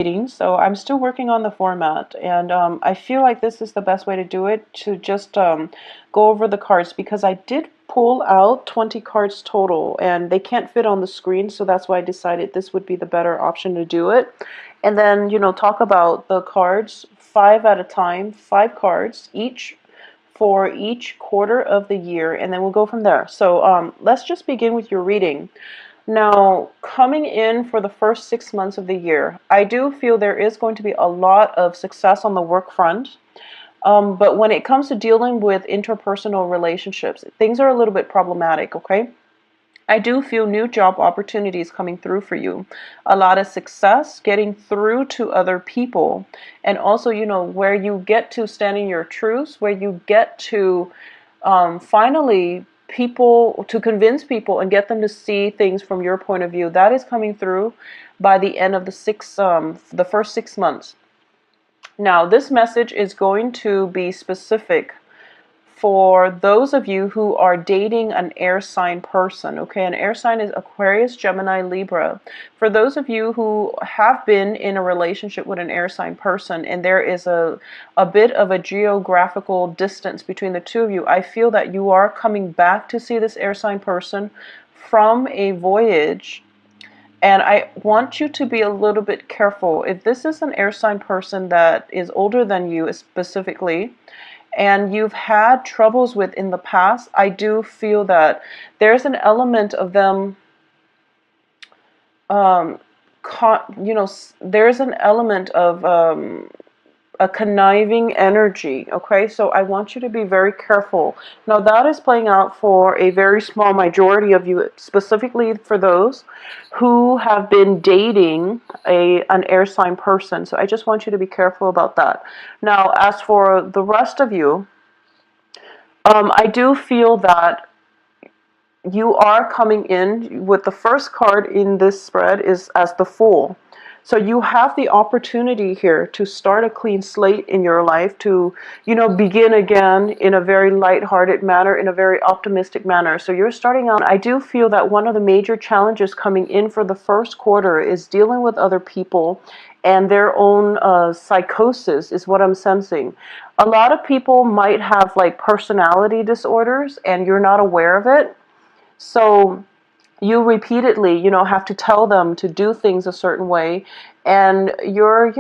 reading, so I'm still working on the format, and I feel like this is the best way to do it, to just go over the cards, because I did pull out 20 cards total and they can't fit on the screen, so that's why I decided this would be the better option to do it. And then, talk about the cards five at a time, five cards each for each quarter of the year, and then we'll go from there. So let's just begin with your reading. Now, coming in for the first 6 months of the year, I do feel there is going to be a lot of success on the work front. But when it comes to dealing with interpersonal relationships, things are a little bit problematic, okay? I do feel new job opportunities coming through for you. A lot of success getting through to other people. And also, where you get to stand in your truths, where you get to finally convince people and get them to see things from your point of view. That is coming through by the end of the first 6 months. Now, this message is going to be specific for those of you who are dating an air sign person, okay? An air sign is Aquarius, Gemini, Libra. For those of you who have been in a relationship with an air sign person and there is a bit of a geographical distance between the two of you, I feel that you are coming back to see this air sign person from a voyage. And I want you to be a little bit careful. If this is an air sign person that is older than you specifically, and you've had troubles with in the past, I do feel that there's an element of them, there's an element of a conniving energy, okay? So I want you to be very careful. Now that is playing out for a very small majority of you, specifically for those who have been dating an air sign person. So I just want you to be careful about that. Now, as for the rest of you, I do feel that you are coming in with the first card in this spread is as the Fool. So you have the opportunity here to start a clean slate in your life, to, begin again in a very lighthearted manner, in a very optimistic manner. So you're starting out. I do feel that one of the major challenges coming in for the first quarter is dealing with other people and their own psychosis is what I'm sensing. A lot of people might have like personality disorders and you're not aware of it. So you repeatedly, have to tell them to do things a certain way, and you're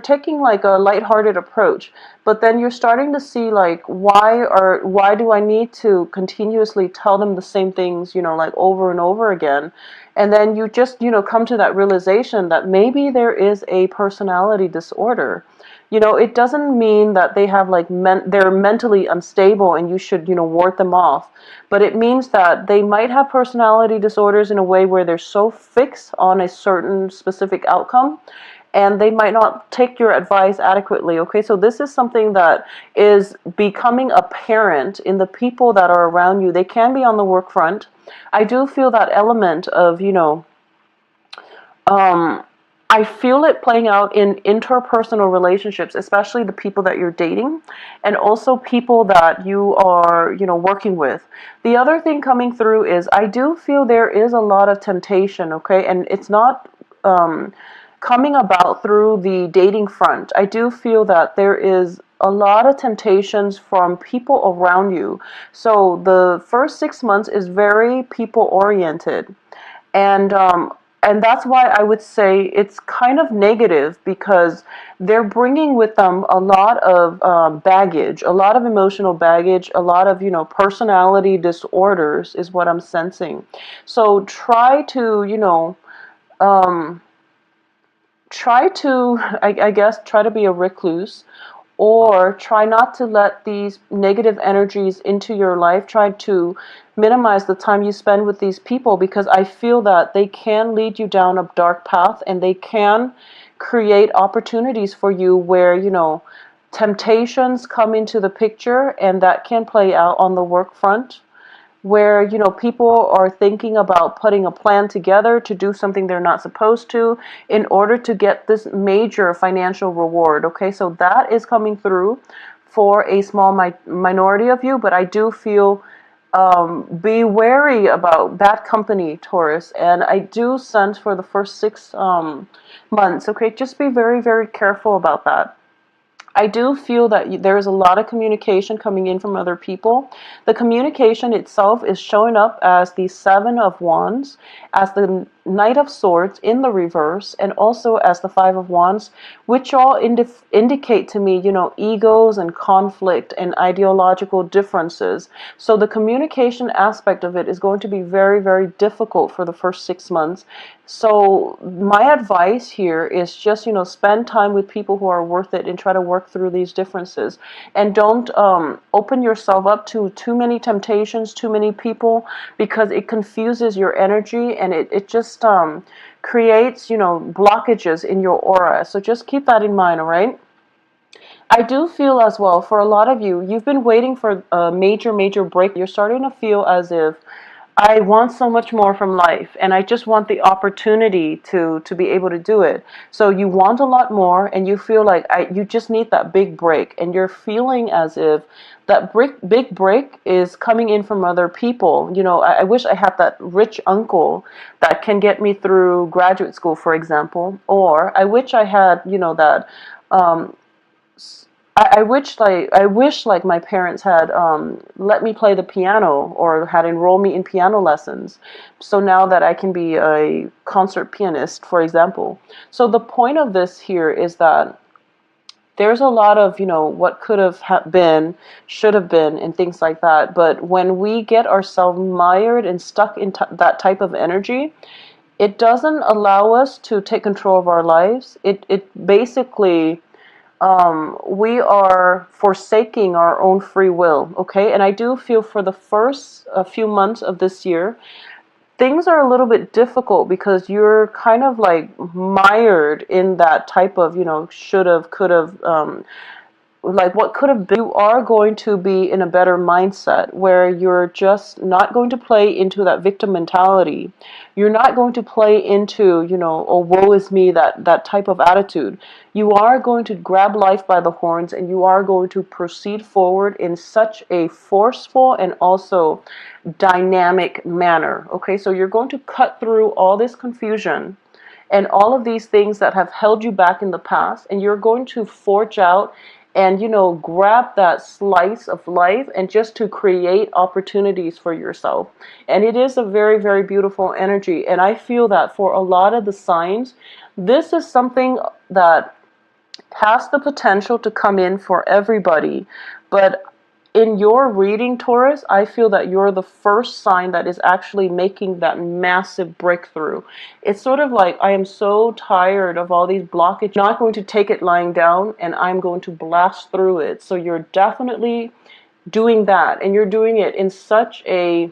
taking like a lighthearted approach, but then you're starting to see like why do I need to continuously tell them the same things, like over and over again, and then you just come to that realization that maybe there is a personality disorder. It doesn't mean that they have like they're mentally unstable and you should, ward them off. But it means that they might have personality disorders in a way where they're so fixed on a certain specific outcome and they might not take your advice adequately, okay? So this is something that is becoming apparent in the people that are around you. They can be on the work front. I do feel that element of, I feel it playing out in interpersonal relationships, especially the people that you're dating and also people that you are, working with. The other thing coming through is I do feel there is a lot of temptation, okay? And it's not coming about through the dating front. I do feel that there is a lot of temptations from people around you. So the first 6 months is very people oriented. And that's why I would say it's kind of negative because they're bringing with them a lot of baggage, a lot of emotional baggage, a lot of, personality disorders is what I'm sensing. So try to, I guess, try to be a recluse, or try not to let these negative energies into your life. Try to minimize the time you spend with these people because I feel that they can lead you down a dark path and they can create opportunities for you where, temptations come into the picture, and that can play out on the work front where, people are thinking about putting a plan together to do something they're not supposed to in order to get this major financial reward, okay? So that is coming through for a small minority of you, but I do feel Be wary about bad company, Taurus. And I do sense for the first 6 months, okay, just be very, very careful about that. I do feel that there is a lot of communication coming in from other people. The communication itself is showing up as the Seven of Wands, as the Knight of Swords in the reverse, and also as the Five of Wands, which all indicate to me, egos and conflict and ideological differences. So the communication aspect of it is going to be very, very difficult for the first 6 months. So my advice here is just, spend time with people who are worth it and try to work through these differences. And don't open yourself up to too many temptations, too many people, because it confuses your energy and it just creates, blockages in your aura. So just keep that in mind, all right? I do feel as well, for a lot of you, you've been waiting for a major, major break. You're starting to feel as if I want so much more from life, and I just want the opportunity to be able to do it. So you want a lot more, and you feel like you just need that big break, and you're feeling as if that big break is coming in from other people. I wish I had that rich uncle that can get me through graduate school, for example, or I wish I had, that. Um, I wish my parents had let me play the piano or had enrolled me in piano lessons. So now that I can be a concert pianist, for example. So the point of this here is that there's a lot of, what could have been, should have been, and things like that. But when we get ourselves mired and stuck in that type of energy, it doesn't allow us to take control of our lives. It basically we are forsaking our own free will, okay? And I do feel for the first few months of this year, things are a little bit difficult because you're kind of like mired in that type of, should have, could have, like what could have been. You are going to be in a better mindset where you're just not going to play into that victim mentality. You're not going to play into, oh, woe is me, that type of attitude. You are going to grab life by the horns and you are going to proceed forward in such a forceful and also dynamic manner. Okay, so you're going to cut through all this confusion and all of these things that have held you back in the past, and you're going to forge out and grab that slice of life and just to create opportunities for yourself. And it is a very, very beautiful energy, and I feel that for a lot of the signs, this is something that has the potential to come in for everybody. But in your reading, Taurus, I feel that you're the first sign that is actually making that massive breakthrough. It's sort of like, I am so tired of all these blockages. I'm not going to take it lying down, and I'm going to blast through it. So you're definitely doing that, and you're doing it in such a,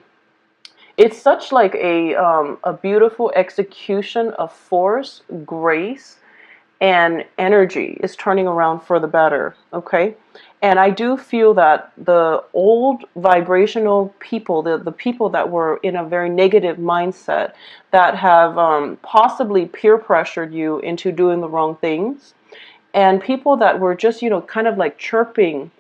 it's such like a beautiful execution of force, grace, and energy is turning around for the better, okay? And I do feel that the old vibrational people, the people that were in a very negative mindset, that have possibly peer pressured you into doing the wrong things, and people that were just, kind of like chirping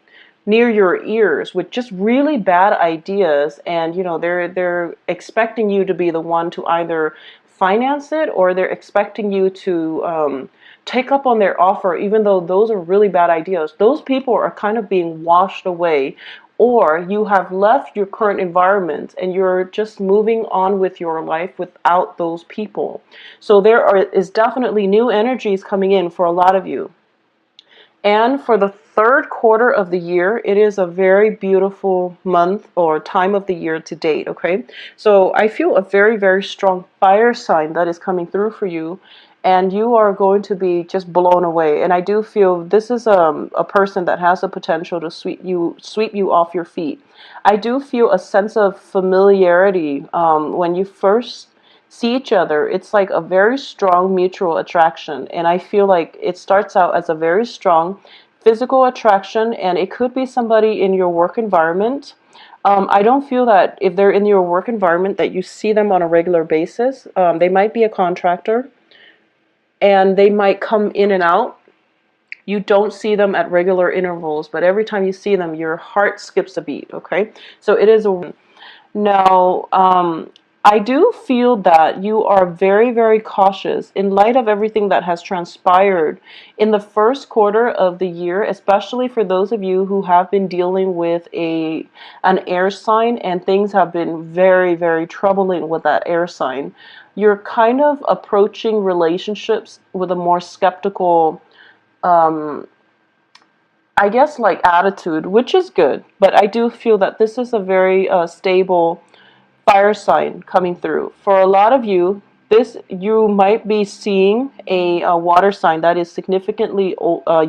near your ears with just really bad ideas, and they're expecting you to be the one to either finance it, or they're expecting you to take up on their offer, even though those are really bad ideas. Those people are kind of being washed away, or you have left your current environment and you're just moving on with your life without those people. So is definitely new energies coming in for a lot of you. And for the third quarter of the year, it is a very beautiful month or time of the year to date, okay? So I feel a very, very strong fire sign that is coming through for you, and you are going to be just blown away. And I do feel this is a person that has the potential to sweep you off your feet. I do feel a sense of familiarity when you first see each other. It's like a very strong mutual attraction, and I feel like it starts out as a very strong physical attraction, and it could be somebody in your work environment. I don't feel that if they're in your work environment that you see them on a regular basis. They might be a contractor, and they might come in and out. You don't see them at regular intervals, but every time you see them, your heart skips a beat, okay? So it is a Now, I do feel that you are very, very cautious in light of everything that has transpired in the first quarter of the year, especially for those of you who have been dealing with an air sign and things have been very, very troubling with that air sign. You're kind of approaching relationships with a more skeptical, um, I guess, like attitude, which is good. But I do feel that this is a very stable fire sign coming through. For a lot of you, this you might be seeing a water sign that is significantly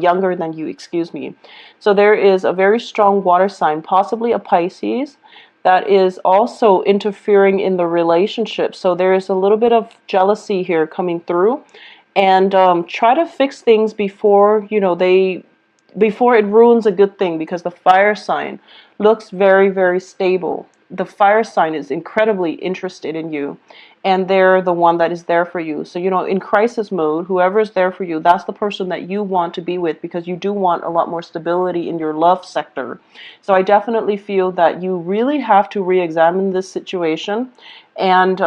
younger than you, excuse me. So there is a very strong water sign, possibly a Pisces, that is also interfering in the relationship. So there is a little bit of jealousy here coming through. And try to fix things before, before it ruins a good thing, because the fire sign looks very, very stable. The fire sign is incredibly interested in you, and they're the one that is there for you. So, in crisis mode, whoever is there for you, that's the person that you want to be with, because you do want a lot more stability in your love sector. So I definitely feel that you really have to re-examine this situation and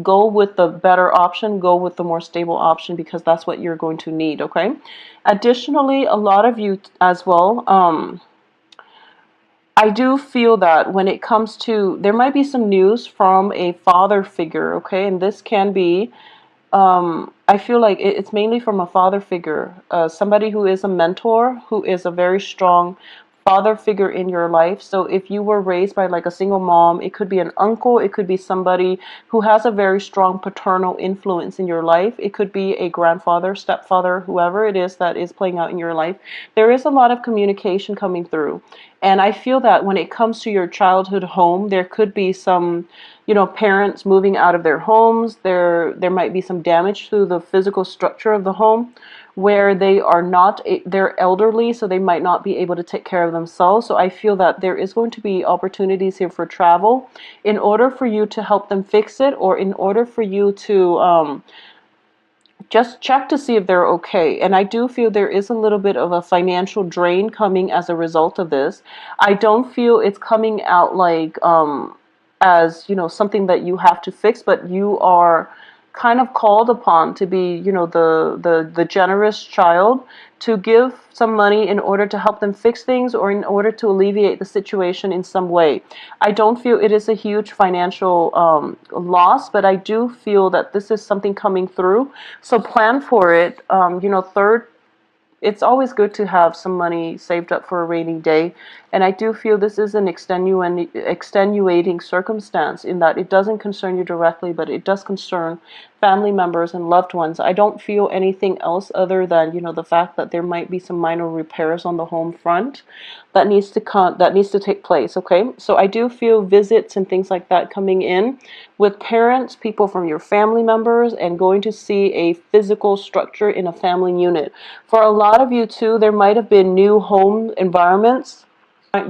go with the better option, go with the more stable option, because that's what you're going to need, okay? Additionally, a lot of you as well, I do feel that when it comes to, there might be some news from a father figure, okay? And this can be, I feel like it's mainly from a father figure, somebody who is a mentor, who is a very strong father figure in your life. So if you were raised by like a single mom, it could be an uncle, it could be somebody who has a very strong paternal influence in your life. It could be a grandfather, stepfather, whoever it is that is playing out in your life. There is a lot of communication coming through. And I feel that when it comes to your childhood home, there could be some, parents moving out of their homes. There might be some damage to the physical structure of the home, where they are not, they're elderly, so they might not be able to take care of themselves. So I feel that there is going to be opportunities here for travel in order for you to help them fix it, or in order for you to just check to see if they're okay. And I do feel there is a little bit of a financial drain coming as a result of this. I don't feel it's coming out like as, something that you have to fix, but you are kind of called upon to be, the generous child, to give some money in order to help them fix things, or in order to alleviate the situation in some way. I don't feel it is a huge financial loss, but I do feel that this is something coming through. So plan for it. Third, it's always good to have some money saved up for a rainy day. And I do feel this is an extenuating circumstance, in that it doesn't concern you directly, but it does concern family members and loved ones. I don't feel anything else other than, the fact that there might be some minor repairs on the home front that needs to take place, okay? So I do feel visits and things like that coming in with parents, people from your family members, and going to see a physical structure in a family unit. For a lot of you too, there might have been new home environments.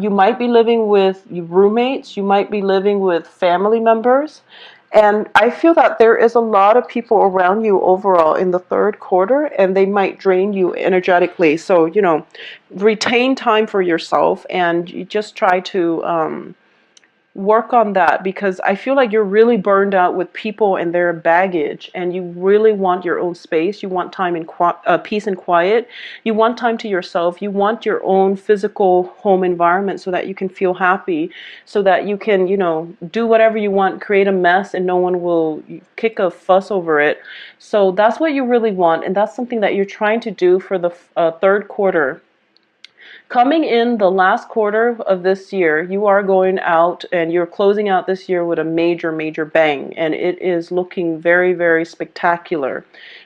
You might be living with roommates, you might be living with family members. And I feel that there is a lot of people around you overall in the third quarter, and they might drain you energetically. So, retain time for yourself, and you just try to work on that, because I feel like you're really burned out with people and their baggage, and you really want your own space. You want time in peace and quiet. You want time to yourself. You want your own physical home environment, so that you can feel happy, so that you can, do whatever you want, create a mess, and no one will kick a fuss over it. So that's what you really want, and that's something that you're trying to do for the third quarter. Coming in the last quarter of this year, you are going out and you're closing out this year with a major, major bang, and it is looking very, very spectacular.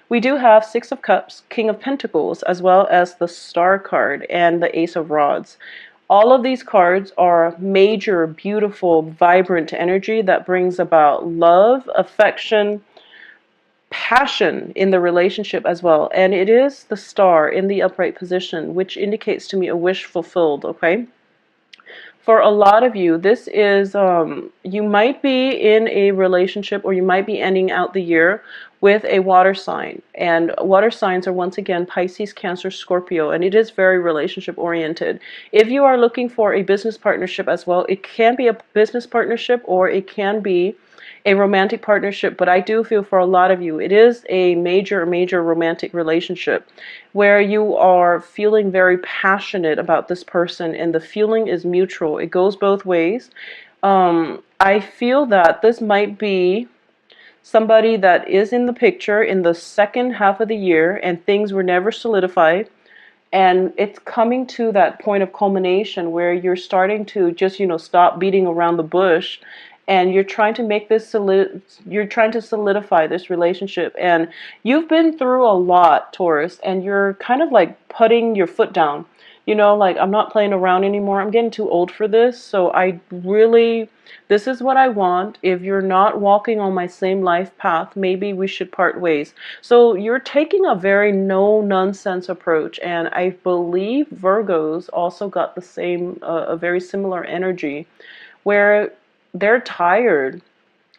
We do have Six of Cups, King of Pentacles, as well as the Star card and the Ace of Rods. All of these cards are major, beautiful, vibrant energy that brings about love, affection, passion in the relationship as well. And it is the Star in the upright position, which indicates to me a wish fulfilled, okay? For a lot of you, this is, you might be in a relationship, or you might be ending out the year with a water sign. And water signs are once again Pisces, Cancer, Scorpio, and it is very relationship oriented. If you are looking for a business partnership as well, it can be a business partnership or it can be a romantic partnership, but I do feel for a lot of you, it is a major, major romantic relationship where you are feeling very passionate about this person and the feeling is mutual. It goes both ways. I feel that this might be somebody that is in the picture in the second half of the year and things were never solidified. And it's coming to that point of culmination where you're starting to just, stop beating around the bush and you're trying to make this you're trying to solidify this relationship. And you've been through a lot, Taurus, and you're kind of like putting your foot down. Like, I'm not playing around anymore. I'm getting too old for this. So this is what I want. If you're not walking on my same life path, maybe we should part ways. So you're taking a very no nonsense approach. And I believe Virgos also got the same, a very similar energy where they're tired.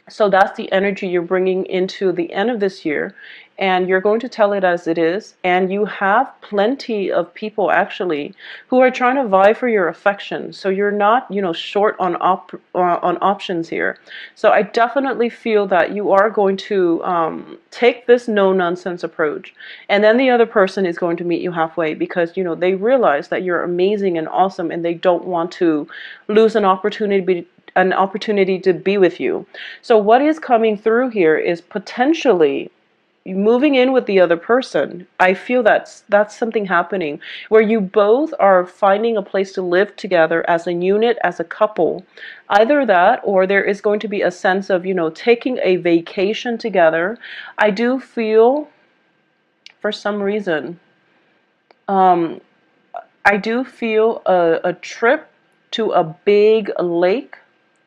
So that's the energy you're bringing into the end of this year. And you're going to tell it as it is. And you have plenty of people actually who are trying to vie for your affection. So you're not, short on options here. So I definitely feel that you are going to take this no nonsense approach. And then the other person is going to meet you halfway because, they realize that you're amazing and awesome and they don't want to lose an opportunity to be with you. So what is coming through here is potentially moving in with the other person. I feel that's something happening where you both are finding a place to live together as a unit, as a couple. Either that or there is going to be a sense of, taking a vacation together. I do feel for some reason, I do feel a trip to a big lake,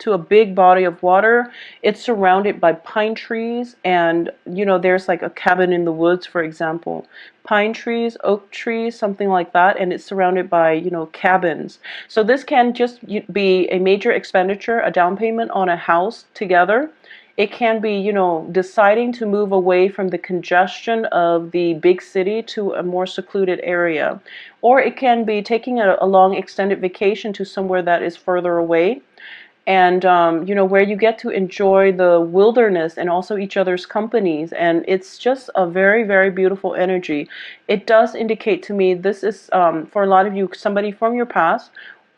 to a big body of water. It's surrounded by pine trees and, there's like a cabin in the woods, for example. Pine trees, oak trees, something like that, and it's surrounded by, cabins. So this can just be a major expenditure, a down payment on a house together. It can be, deciding to move away from the congestion of the big city to a more secluded area. Or it can be taking a long extended vacation to somewhere that is further away. And, where you get to enjoy the wilderness and also each other's companies. And it's just a very, very beautiful energy. It does indicate to me this is, for a lot of you, somebody from your past,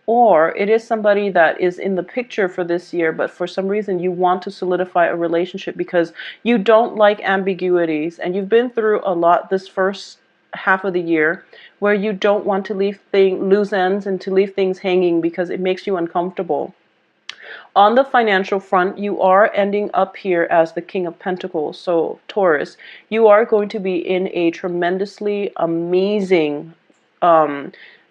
or it is somebody that is in the picture for this year, but for some reason you want to solidify a relationship because you don't like ambiguities. And you've been through a lot this first half of the year where you don't want to leave loose ends and to leave things hanging because it makes you uncomfortable. On the financial front, you are ending up here as the King of Pentacles. So Taurus, you are going to be in a tremendously amazing,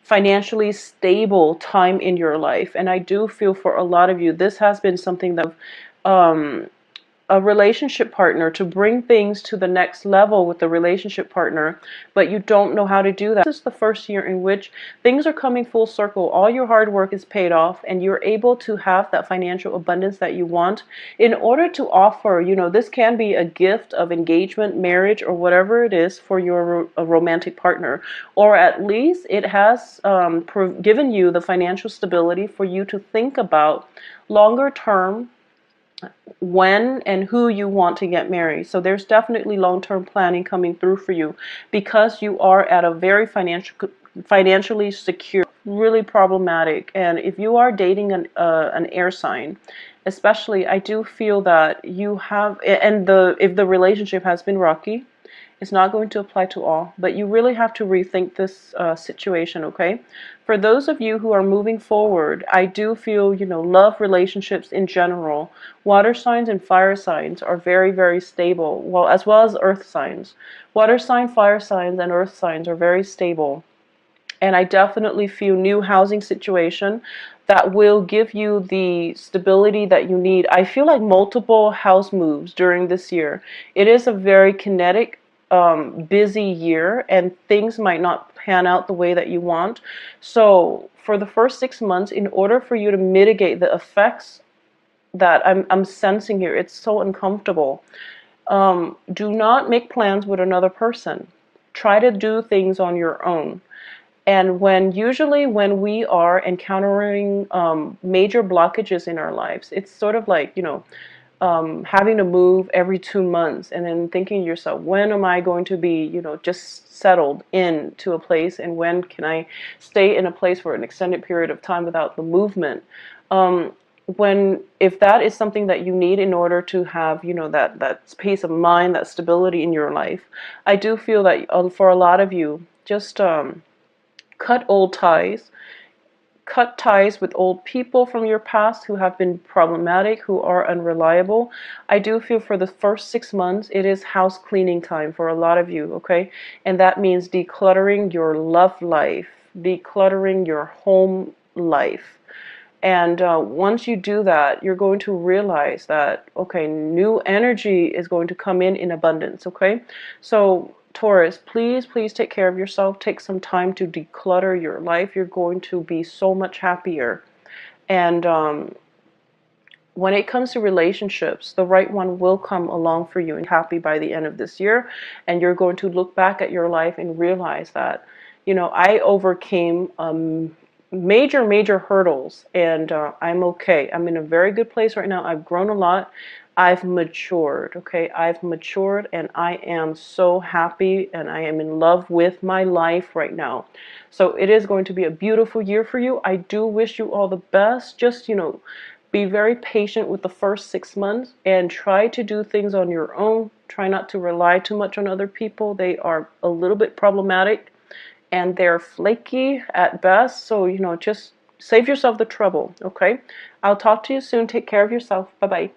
financially stable time in your life. And I do feel for a lot of you, this has been something that a relationship partner to bring things to the next level with the relationship partner, but you don't know how to do that. This is the first year in which things are coming full circle. All your hard work is paid off and you're able to have that financial abundance that you want in order to offer, this can be a gift of engagement, marriage, or whatever it is for your romantic partner. Or at least it has given you the financial stability for you to think about longer term when and who you want to get married. So there's definitely long-term planning coming through for you because you are at a very financially secure, really problematic. And if you are dating an air sign, especially, I do feel that you have, and if the relationship has been rocky, it's not going to apply to all, but you really have to rethink this situation, okay? For those of you who are moving forward, I do feel, love relationships in general. Water signs and fire signs are very, very stable, well, as well as earth signs. Water sign, fire signs, and earth signs are very stable. And I definitely feel new housing situation that will give you the stability that you need. I feel like multiple house moves during this year. It is a very kinetic, busy year and things might not pan out the way that you want. So for the first 6 months, in order for you to mitigate the effects that I'm sensing here, it's so uncomfortable. Do not make plans with another person. Try to do things on your own. And usually when we are encountering major blockages in our lives, it's sort of like, having to move every 2 months and then thinking to yourself, when am I going to be, just settled into a place, and when can I stay in a place for an extended period of time without the movement? Um, if that is something that you need in order to have, that peace of mind, that stability in your life, I do feel that for a lot of you, just cut old ties. Cut ties with old people from your past who have been problematic, who are unreliable. I do feel for the first 6 months, it is house cleaning time for a lot of you, okay? And that means decluttering your love life, decluttering your home life. And once you do that, you're going to realize that, okay, new energy is going to come in abundance, okay? So, Taurus, please, please take care of yourself. Take some time to declutter your life. You're going to be so much happier. And when it comes to relationships, the right one will come along for you and happy by the end of this year. And you're going to look back at your life and realize that, I overcame major, major hurdles, and I'm okay. I'm in a very good place right now. I've grown a lot. I've matured, okay? I've matured, and I am so happy, and I am in love with my life right now. So it is going to be a beautiful year for you. I do wish you all the best. Just, be very patient with the first 6 months and try to do things on your own. Try not to rely too much on other people. They are a little bit problematic and they're flaky at best. So, just save yourself the trouble, okay? I'll talk to you soon. Take care of yourself. Bye-bye.